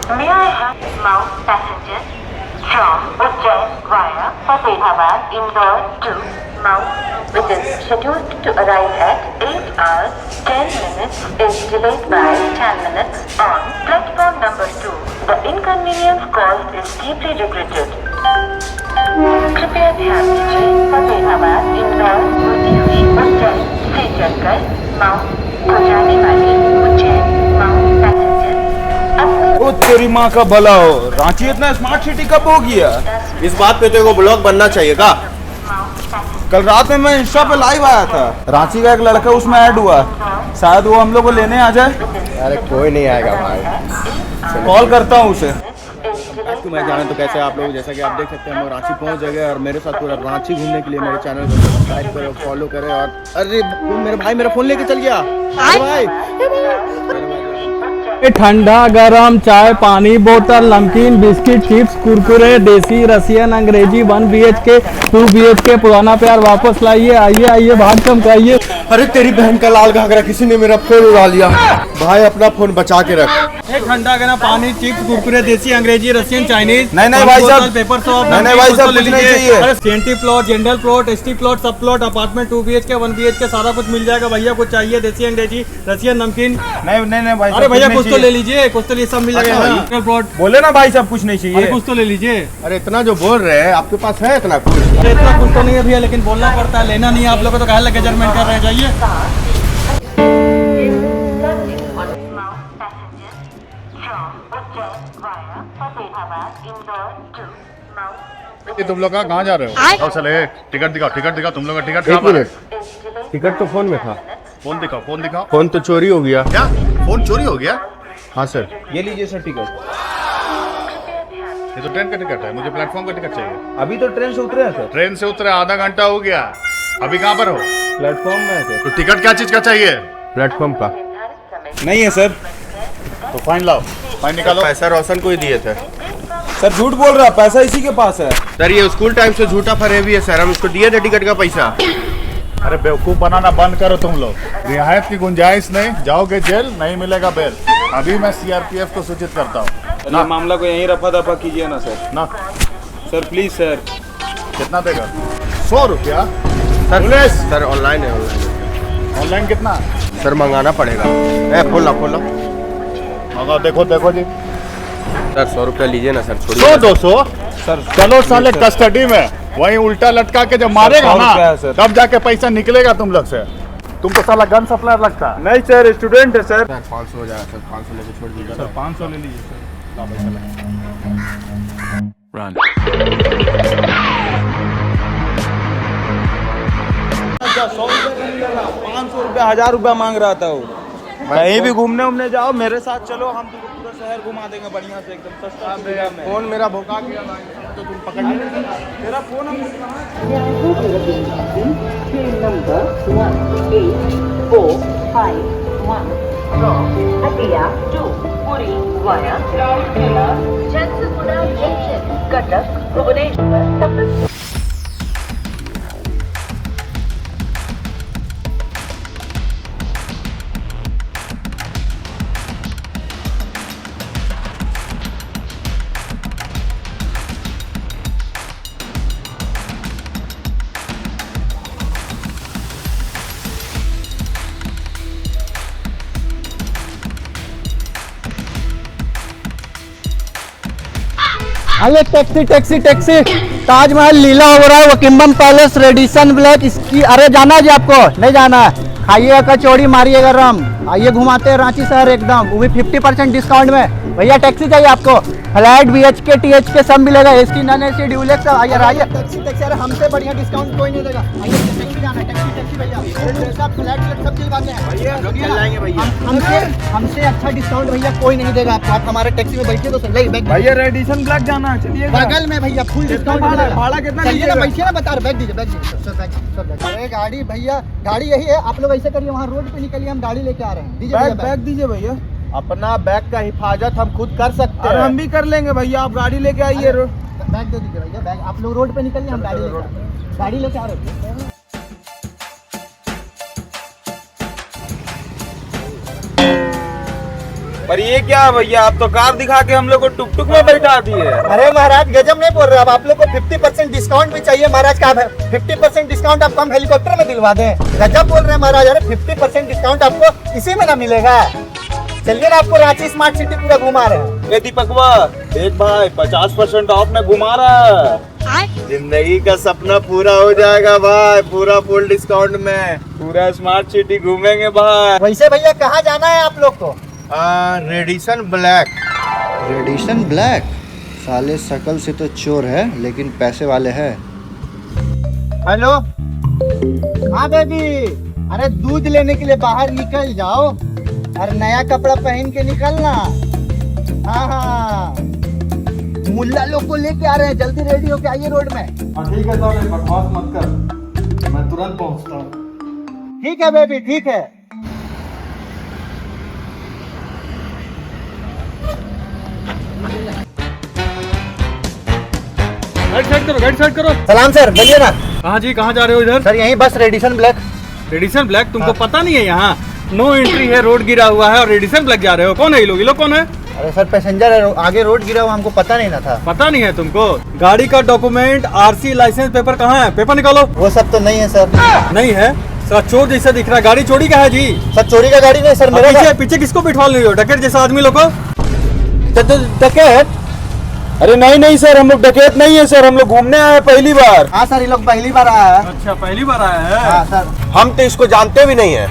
May I have Mount passengers from Ujjain via Fatehabad Indore to Mount, which is scheduled to arrive at 8 hours 10 minutes, is delayed by 10 minutes on platform number 2. The inconvenience caused is deeply regretted. कृपया ध्यान दीजिए, फतेहाबाद इंदौर होती हुई उज्जैन से चलकर mount को जाने वाली उज्जैन माउंट पैसेंजर। ओ तेरी माँ का भला हो, रांची इतना स्मार्ट सिटी कब हो गया? इस बात पे तेरे को ब्लॉग बनना चाहिए का? कल रात में मैं इंस्टा पे लाइव आया था, रांची का एक लड़का उसमें ऐड हुआ, शायद वो हम लोग को लेने आ जाए। अरे कोई नहीं आएगा भाई, कॉल करता हूँ उसे। तो मैं जाने तो कैसे आप लोग, जैसा कि आप देख सकते हैं हम रांची पहुंच गए और मेरे साथ पूरा रांची घूमने के लिए मेरे चैनल को सब्सक्राइब करो, फॉलो करें। और अरे मेरे भाई मेरा फोन लेके चल गया भाई। ठंडा गरम चाय पानी बोतल नमकीन बिस्किट चिप्स कुरकुरे देसी रसियन अंग्रेजी 1 BHK 2 BHK पुराना प्यार वापस लाइए। आइए आइए भाग चमकाइए। अरे तेरी बहन का लाल घाघरा किसी ने मेरा फोन उड़ा लिया भाई, अपना फोन बचा के रख। ठंडा गरम पानी चिप्स कुरकुरे देसी अंग्रेजी रसियन चाइनीज नहीं भाई साहब, पेपर सॉप नहीं भाई साहब कुछ नहीं चाहिए। अरे सेंटी plot general plot ST plot सब प्लॉट अपार्टमेंट 2 BHK 1 BHK सारा कुछ मिल जाएगा भैया। कुछ चाहिए देसी अंग्रेजी रसियन नमकीन? नहीं भाई। अरे भैया कुछ तो ले लीजिए, कुछ तो ये सब मिल जाएगा। प्लॉट बोले ना भाई साहब कुछ नहीं चाहिए, कुछ तो ले लीजिए। अरे इतना जो बोल रहे हैं आपके पास है इतना कुछ? इतना कुछ तो नहीं है भैया, लेकिन बोलना पड़ता है। लेना नहीं है आप लोगों को तो कहा लगे जजमेंट कर रहे हैं। जाइए। ये तुम लोग कहाँ जा रहे हो? आओ चले, टिकट दिखाओ तुम लोग का टिकट। एक मिनट, टिकट तो फोन में था। फोन दिखाओ। फोन तो चोरी हो गया। क्या फोन चोरी हो गया? हाँ सर। ये लीजिए सर टिकट। ये तो ट्रेन का टिकट है, मुझे प्लेटफॉर्म का टिकट चाहिए। अभी तो ट्रेन से उतरे हैं सर। ट्रेन से उतरे आधा घंटा हो गया, अभी कहाँ पर हो? प्लेटफॉर्म में है सर। तो टिकट क्या चीज का चाहिए? प्लेटफॉर्म का नहीं है सर। तो फाइन लाओ, फाइन निकालो। पैसा रोशन को ही दिए थे सर। झूठ बोल रहा है, पैसा इसी के पास है सर। ये स्कूल टाइम से झूठा फरे भी है सर, हम इसको दिए थे टिकट का पैसा। अरे बेवकूफ बनाना बंद करो तुम लोग, रियायत की गुंजाइश नहीं, जाओगे जेल, नहीं मिलेगा बेल। अभी मैं CRPF को सूचित करता हूँ ना। मामला को यहीं रफा दफा कीजिए ना सर। ना सर प्लीज सर। कितना देगा? 100 रुपया सर ऑनलाइन है। ऑनलाइन कितना? सर मंगाना पड़ेगा। खोला मंगाओ, देखो जी। सर 100 रुपया लीजिए ना सर। छोड़िए 100-200 सर चलो साले कस्टडी में, वहीं उल्टा लटका के जब मारेगा ना तब जाके पैसा निकलेगा तुम लोग से। तुम तो साला गन सप्लायर लगता है। नहीं सर, स्टूडेंट है सर। 500 हो जाएगा सर, 500 लेके छोड़ दीजिए सर 500 ले लीजिए सर। 500 रुपया 1000 रुपया मांग रहा था वो। कहीं भी घूमने जाओ मेरे साथ चलो, हम तुमको पूरा शहर घुमा देंगे बढ़िया से, एकदम सस्ता में। फोन मेरा भोका गया तो तुम पकड़ लीजिए। तेरा फोन हम कटक भुवनेश्वर। अरे टैक्सी ताजमहल लीला हो रहा है, वो किम्बम पैलेस रेडिसन ब्लैक इसकी। अरे जाना है जी आपको? नहीं जाना है, खाइएगा कचौड़ी मारिएगा रम। आइए घुमाते हैं रांची शहर एकदम, वो भी 50% डिस्काउंट में। भैया टैक्सी चाहिए आपको? फ्लाइट BHK THK सब मिलेगा, AC नॉन AC ड्यूलेक्स। आइए टैक्सी। अरे हमसे बढ़िया डिस्काउंट कोई नहीं देगा। आइए टैक्सी जाना है, टैक्सी भैया। फ्लाइट सब चीज बात है, हमसे अच्छा डिस्काउंट भैया कोई नहीं देगा आपको। आप हमारे टैक्सी में बैठिए तो सही। भैया रेडिसन ब्लैक जाना है, चलिए बगल में भैया फुल डिस्काउंट। भाड़ा कितना? चलिए ना, बैठिए ना, बता रहे। बैग दीजिए सर। अरे गाड़ी भैया, गाड़ी यही है। आप लोग ऐसे करिए, वहाँ रोड पे निकलिए, हम गाड़ी लेके आ रहे हैं। दीजिए बैग दीजिए भैया। अपना बैग का हिफाजत हम खुद कर सकते हैं। हम भी कर लेंगे भैया, आप गाड़ी लेके आइए। बैग दे दीजिए भैया, बैग। आप लोग रोड पे निकलिए, हम गाड़ी लेके आ रहे हैं। पर ये क्या भैया, आप तो कार दिखा के हम लोग को टुक टुक में बैठा दिए। अरे महाराज गजब नहीं बोल रहे, अब आप लोग को 50% डिस्काउंट भी चाहिए महाराज का। 50% डिस्काउंट आपको हम हेलीकॉप्टर में दिलवा दें, गजब बोल रहे हैं महाराज। अरे 50% डिस्काउंट आपको इसी में ना मिलेगा। चलिए ना, आपको रांची स्मार्ट सिटी पूरा घुमा रहे हैं। ये दीपकवा देख भाई, 50% ऑफ में घुमा रहा है। जिंदगी का सपना पूरा हो जाएगा भाई, पूरा फुल डिस्काउंट में। पूरा स्मार्ट सिटी घूमेंगे भाई। वैसे भैया कहाँ जाना है आप लोग को? Radisson black. रेडिसन ब्लैक, साले शकल से तो चोर है लेकिन पैसे वाले हैं। हेलो, हाँ बेबी, अरे दूध लेने के लिए बाहर निकल जाओ और नया कपड़ा पहन के निकलना। हाँ हाँ, मुल्ला लोग को लेके आ रहे हैं, जल्दी रेडी होके आइए रोड में। ठीक है साले, बकवास मत कर, मैं तुरंत पहुंचता हूँ। ठीक है बेबी, ठीक है। गाइड साइड करो। सलाम सर, बोलिए ना। कहाँ जी, कहाँ जा रहे हो इधर? सर यहीं बस रेडिसन ब्लैक। रेडिसन ब्लैक, तुमको पता नहीं है यहाँ नो एंट्री है, रोड गिरा हुआ है और रेडिसन ब्लैक जा रहे हो? कौन है ये लोग कौन है? अरे सर पैसेंजर है, आगे रोड गिरा हुआ, हमको पता नहीं ना था। पता नहीं है तुमको? गाड़ी का डॉक्यूमेंट, आरसी, लाइसेंस पेपर कहाँ है? पेपर निकालो। वो सब तो नहीं है सर। नहीं है? सर चोर जैसा दिख रहा है। गाड़ी चोरी का है जी? सर चोरी का गाड़ी नहीं सर, मेरा पीछे पीछे किसको बिठा रही हो? डकैत जैसा आदमी लोग को? डकैत? अरे नहीं नहीं सर, हम लोग डकैत नहीं है सर, हम लोग घूमने आए पहली बार। हाँ सर, ये लोग पहली बार आया है। अच्छा, पहली बार आया है। हाँ सर। हम तो इसको जानते भी नहीं है।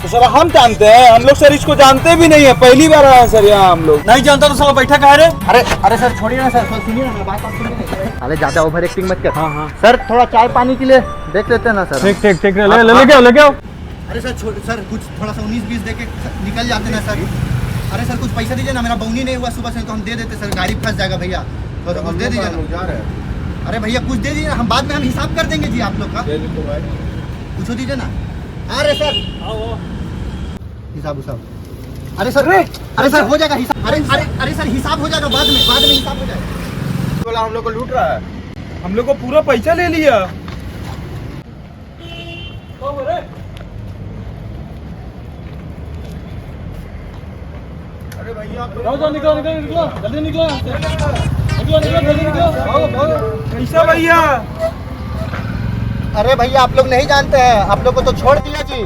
तो सर हम जानते हैं, हम लोग सर इसको जानते भी नहीं है, पहली बार आए सर यहाँ हम लोग। नहीं जानता तो साला बैठा कहाँ रे? अरे सर छोड़िए ना सर, सुनिए ना मेरी बात, आप सुनिए। अरे ज्यादा ओवर एक्टिंग मत कर। हाँ हाँ, सर थोड़ा चाय पानी के लिए देख लेते हैं ना सर। ठीक ठीक ठीक, लेके आओ। अरे सर सर कुछ थोड़ा सा 19-20 दे के निकल जाते ना सर। अरे सर कुछ पैसा दीजिए ना, मेरा बौनी नहीं हुआ सुबह से, तो हम दे देते सर, गाड़ी फंस जाएगा भैया, तो कुछ दे दीजिए ना। अरे भैया कुछ दे दीजिए ना, हम बाद में हम हिसाब कर देंगे जी आप लोग का। कुछ दीजिए ना। अरे सर हिसाब हिसाब। अरे सर हो जाएगा हिसाब। अरे सर हिसाब हो जाएगा बाद में हिसाब हो जाएगा। बोला हम लोग को लूट रहा है। हम लोग को पूरा पैसा ले लिया। अरे भैया निकलो जल्दी निकलो, जल्दी निकलो, भागो। पैसा भैया। अरे भैया आप लोग नहीं जानते हैं, आप लोग को तो छोड़ दिया जी।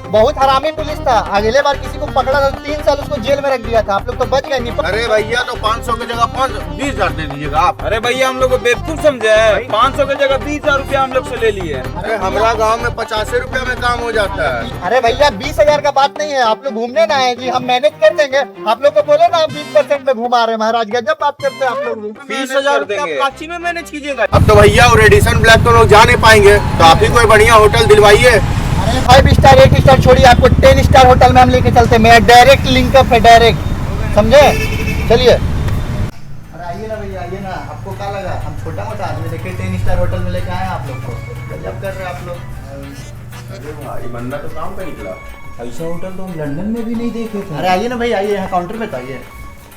बहुत हरामी पुलिस था, अगले बार किसी को पकड़ा था 3 साल उसको जेल में रख दिया था, आप लोग तो बच गए नहीं। अरे भैया तो 500 की जगह 20,000 दे दीजिएगा आप। अरे भैया हम लोग को बेवकूफ समझे है, 500 की जगह 20,000 रुपया हम लोग से ले लिए। अरे हमारा गांव में 50 रुपया में काम हो जाता है। अरे भैया 20,000 का बात नहीं है, आप लोग घूमने ना आए जी, हम मैनेज कर देंगे। आप लोग को बोले ना 20% में घुमा रहे महाराज, गजब बात करते हैं आप लोग। 20,000 रुपया काची में मैनेज कीजिएगा। अब तो भैया वो रेडिसन ब्लैक तो लोग जा नहीं पाएंगे, तो आप ही कोई बढ़िया होटल दिलवाइए। अरे 5 स्टार 8 स्टार छोड़िए, आपको 10 स्टार होटल में हम लेके चलते हैं, मेरा डायरेक्ट लिंकअप है, डायरेक्ट, समझे? चलिए। अरे आइए ना भैया, आइए ना, आपको क्या लगा हम छोटा मोटा आदमी? देखिए 10 स्टार होटल में लेके आए आप लोग को, गजब कर रहे हैं आप लोग। अरे भाई बंदा तो काम पे निकला। ऐसा होटल तो हम लंदन में भी नहीं देखे थे। अरे आइए ना भाई, आइए यहाँ काउंटर पे तो आइए।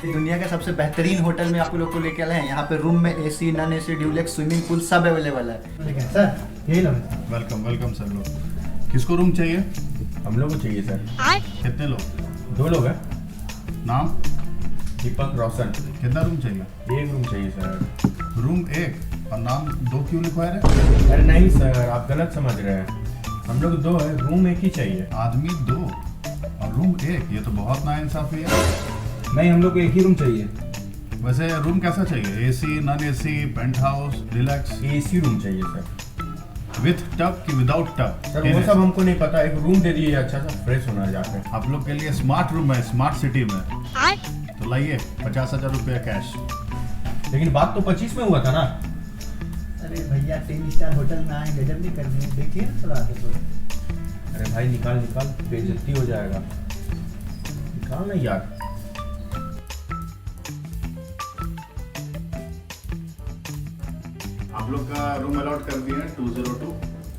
दुनिया का सबसे बेहतरीन होटल में आप लोग को लेके आए हैं। यहाँ पे रूम में AC, non AC, Dulux, swimming pool सब अवेलेबल है। सर यही ना? वेलकम सर लोग। किसको रूम चाहिए? हम लोग को चाहिए सर। कितने लोग? 2 लोग हैं। नाम? दीपक रोशन। कितना रूम चाहिए? 1 रूम चाहिए सर। रूम 1 और नाम 2 क्यों लिखवाए रहे? अरे नहीं सर, आप गलत समझ रहे हैं, हम लोग 2 है, रूम 1 ही चाहिए। आदमी 2 और रूम 1, ये तो बहुत नाइंसाफी है। नहीं, हम लोग को 1 ही रूम चाहिए। वैसे रूम कैसा चाहिए? AC, non AC, penthouse, relax? AC room चाहिए सर। विथ टब कि विदाउट टब? सर वो सब हमको नहीं पता, एक रूम दे दीजिए अच्छा सा, फ्रेश होना है जाके। आप लोग के लिए स्मार्ट रूम है, स्मार्ट सिटी में, तो लाइए 50,000 रुपया कैश। लेकिन बात तो 25 में हुआ था ना। अरे भैया 10 स्टार होटल में आए, गजब नहीं करनी है, देखिए ना थोड़ा आगे तो। अरे भाई निकाल, बेइज्जती हो जाएगा, निकाल ना यार। आप लोग का रूम अलॉट कर दिए हैं 202।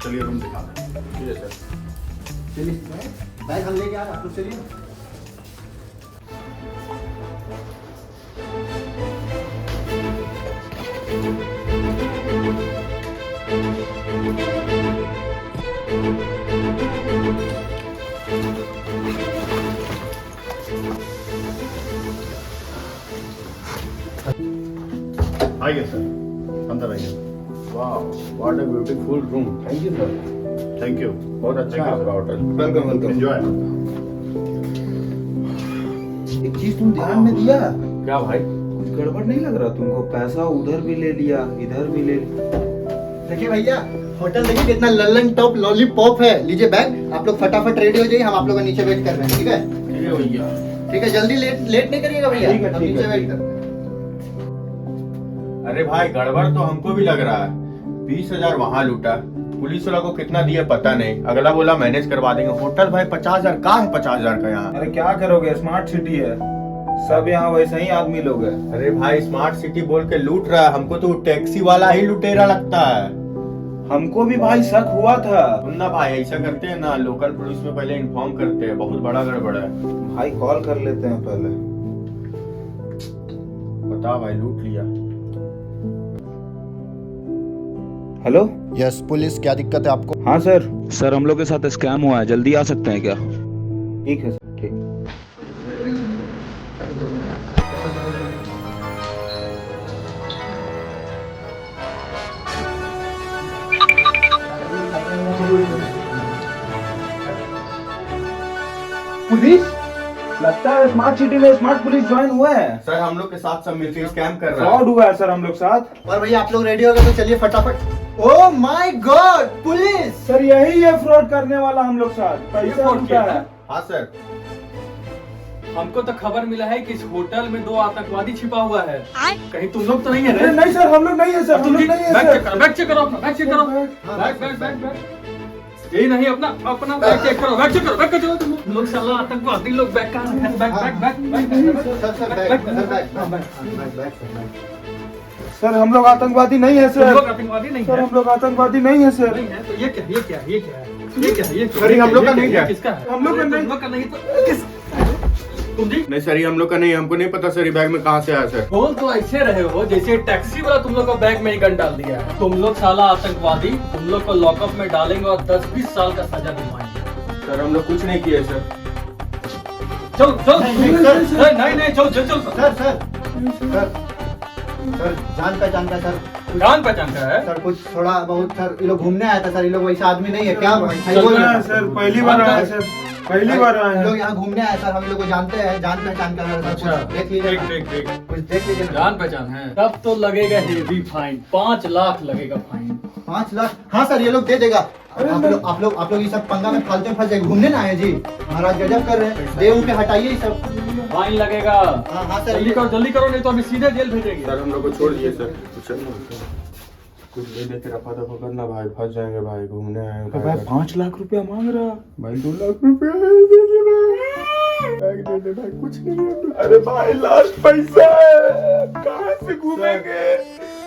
चलिए रूम दिखा दें। ठीक है सर। चलिए बैग हम लेके आ रहे हैं, आप लोग चलिए। आइए सर, अंदर आइए। वाह, what a beautiful room. Thank you sir. Thank you. बहुत अच्छा है आपका होटल। Welcome welcome, enjoy. एक चीज तुम ध्यान में दिया, क्या भाई? कुछ गड़बड़ नहीं लग रहा तुमको? पैसा उधर भी ले लिया, इधर भी ले लिया। देखिए भैया, होटल देखिए कितना लल्लन टॉप लॉलीपॉप है। लीजिए बैग, आप लोग फटाफट रेडी हो जाइए, हम आप लोगों का नीचे वेट कर रहे हैं। ठीक है? ठीक है भैया। ठीक है, जल्दी लेट नहीं करिएगा भैया, ठीक है, हम ठीक नीचे है, वेट ठीक कर है। रहे हैं। अरे भाई, गड़बड़ तो हमको भी लग रहा है। 20,000 वहाँ लूटा, पुलिस वाला को कितना दिया पता नहीं, अगला बोला मैनेज करवा देंगे। होटल भाई 50,000 का है, 50,000 का यहाँ। अरे क्या करोगे, स्मार्ट सिटी है, सब यहाँ वैसे ही आदमी लोग हैं। अरे भाई, स्मार्ट सिटी बोल के लूट रहा है, हमको तो टैक्सी वाला ही लुटेरा लगता है। हमको भी भाई शक हुआ था। सुनना भाई, ऐसा करते हैं ना, लोकल पुलिस में पहले इन्फॉर्म करते हैं, बहुत बड़ा गड़बड़ है। भाई कॉल कर लेते हैं पहले। बता भाई, लूट लिया। हेलो। यस पुलिस, क्या दिक्कत है आपको? हाँ सर। सर हम लोग के साथ स्कैम हुआ है, जल्दी आ सकते हैं क्या? ठीक है सर, ठीक। पुलिस? लगता है स्मार्ट सिटी में स्मार्ट पुलिस ज्वाइन हुआ है। सर हम लोग के साथ सब मिलकर स्कैम कर रहा है। फ्रॉड हुआ है सर हम लोग साथ। और भैया आप लोग रेडी हो गए तो चलिए फटाफट। Oh my God, police! Sir यही है फ्रॉड करने वाला हम लोग साथ, पैसा फ्रॉड लूटा किया है। हाँ सर। हमको तो खबर मिला है कि इस होटल में 2 आतंकवादी छिपा हुआ है। कहीं तुम लोग तो नहीं है? अरे नहीं सर, हम लोग नहीं है सर, हम लोग नहीं है सर। बैग चेक करो, बैग चेक करो, बैग यही नहीं, अपना बैग चेक करो, बैग चेक करो, बैग चलो। तुम लोग साला आतंकवादी लोग बैग कहाँ रखे हैं? बैग सर हम लोग आतंकवादी नहीं है तुम सर। लोग आतंकवादी नहीं सर है? हम लोग आतंकवादी नहीं है सर। नहीं है तो ये क्या है? ये क्या है? ये क्या है? सर, ये हम लोग का नहीं है। किसका है? हम लोग का नहीं। तुम लोग का नहीं तो किस? तुम जी नहीं सर, ये हम लोग का नहीं, हमको नहीं पता सर ये बैग में कहाँ से आया सर। बोल तो ऐसे रहे हो जैसे टैक्सी वाला तुम लोग का बैग में ही गन डाल दिया है। तुम लोग साला आतंकवादी, तुम लोग को लॉकअप में डालेंगे और 10-20 साल का सजा दिलवाएंगे। सर हम लोग कुछ नहीं किए सर। चल चल नहीं चल चल चल सर जान पहचान का सर, जान पहचान का है। सर कुछ थोड़ा बहुत सर, ये लोग घूमने आया था सर, ये लोग वैसा आदमी नहीं है क्या? सर पहली बार आया सर, पहली बार आया हम है। लोग यहाँ घूमने आए सर, हम लोग को जानते हैं, जान पहचान का है सर। कुछ देख लीजिए ना। ठीक कुछ देख लीजिए ना। जान पहचान है तब तो लगेगा हेवी फाइन, 5 लाख लगेगा फाइन। 5 लाख? हाँ सर, ये लोग दे देगा। आप लोग ये सब पंगा में फालतू में फंस जाए। घूमने ना आए जी, महाराज गजब कर रहे हैं। दे उनके हटाइए ये सब। फाइन लगेगा। हाँ सर, जल्दी करो नहीं तो अभी सीधे जेल भेजेंगे। सर हम लोग को छोड़ दिए सर। कुछ ले लेके रफा दफा करना भाई, फंस जाएंगे भाई, घूमने आए हैं भाई 5 लाख रुपया मांग रहा। भाई 2 लाख रुपया दे दे भाई, दे दे भाई, कुछ नहीं है। अरे भाई लास्ट पैसा है, कहाँ से घूमेंगे?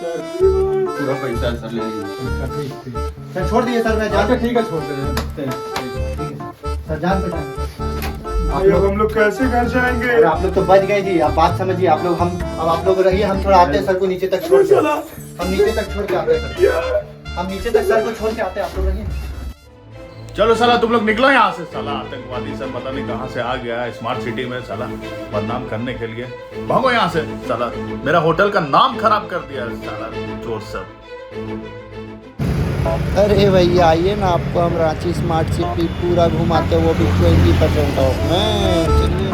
पूरा पैसा सर ले लीजिए। सर छोड़ दिए सर, मैं जान ठीक है, छोड़ दे। सर जान पहचान। भाई अब हम लोग कैसे घर जाएंगे? अरे आप लोग तो बच गए जी, आप बात समझिए। आप लोग अब आप लोग रहिए, हम थोड़ा आते हैं सर को नीचे तक छोड़ के। हम नीचे तक छोड़ के आते हैं सर, हम नीचे तक सर को छोड़ के आते हैं। आप लोग रहिए। चलो साला तुम लोग निकलो यहाँ से। साला आतंकवादी सब पता नहीं कहाँ से आ गया है स्मार्ट सिटी में, साला बदनाम करने के लिए। भागो यहाँ से साला, मेरा होटल का नाम खराब कर दिया साला चोर सब। अरे भैया आइए ना, आपको हम रांची स्मार्ट सिटी पूरा घुमाते, वो भी 20% ऑफ में। चलिए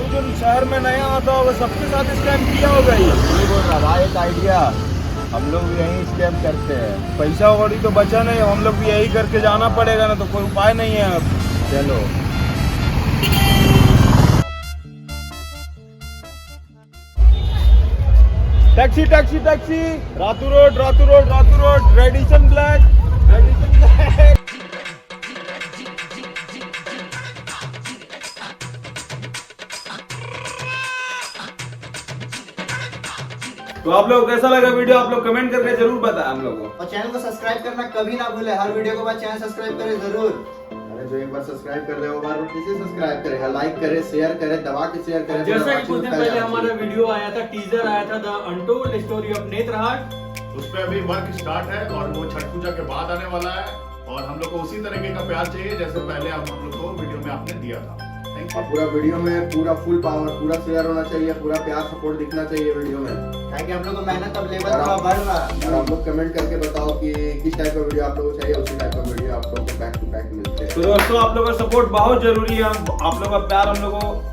जो शहर में नया आता होगा सबके साथ स्कैम किया होगा। ये बोल रहा भाई, एक आइडिया, हम लोग भी यही स्कैम करते हैं। पैसा वड़ी तो बचा नहीं, हम लोग भी यही करके जाना पड़ेगा ना, तो कोई उपाय नहीं है अब। चलो taxi taxi taxi, Ratu road Ratu road Ratu road, Radisson black, Radisson black. तो आप लोग कैसा लगा वीडियो, आप लोग कमेंट करके जरूर बताएं हम लोगों को। और चैनल को सब्सक्राइब करना कभी ना भूले। हर वीडियो के बाद चैनल सब्सक्राइब करें जरूर। अरे जो एक बार सब्सक्राइब कर रहे हो, बार बार किसे सब्सक्राइब करेगा? लाइक करे, शेयर करे, दबा के शेयर करे। जैसा कि कुछ दिन पहले हमारा वीडियो आया था, टीजर आया था, the untold story of Netarhat. उस पर अभी वर्क स्टार्ट है और वो छठ पूजा के बाद आने वाला है। और हम लोग को उसी तरीके का प्यार चाहिए जैसे पहले हम लोग को वीडियो में आपने दिया था। और पूरा वीडियो में पूरा फुल पावर, पूरा शेयर होना चाहिए, पूरा प्यार सपोर्ट दिखना चाहिए वीडियो में, ताकि हम लोग को मेहनत अब लेवल थोड़ा बढ़ रहा है। और आप लोग कमेंट करके बताओ कि किस टाइप का वीडियो आप लोगों को चाहिए, उसी टाइप का वीडियो आप लोगों को बैक टू बैक मिलते हैं। तो दोस्तों आप लोगों का सपोर्ट बहुत जरूरी है, आप लोगों का प्यार हम लोगों को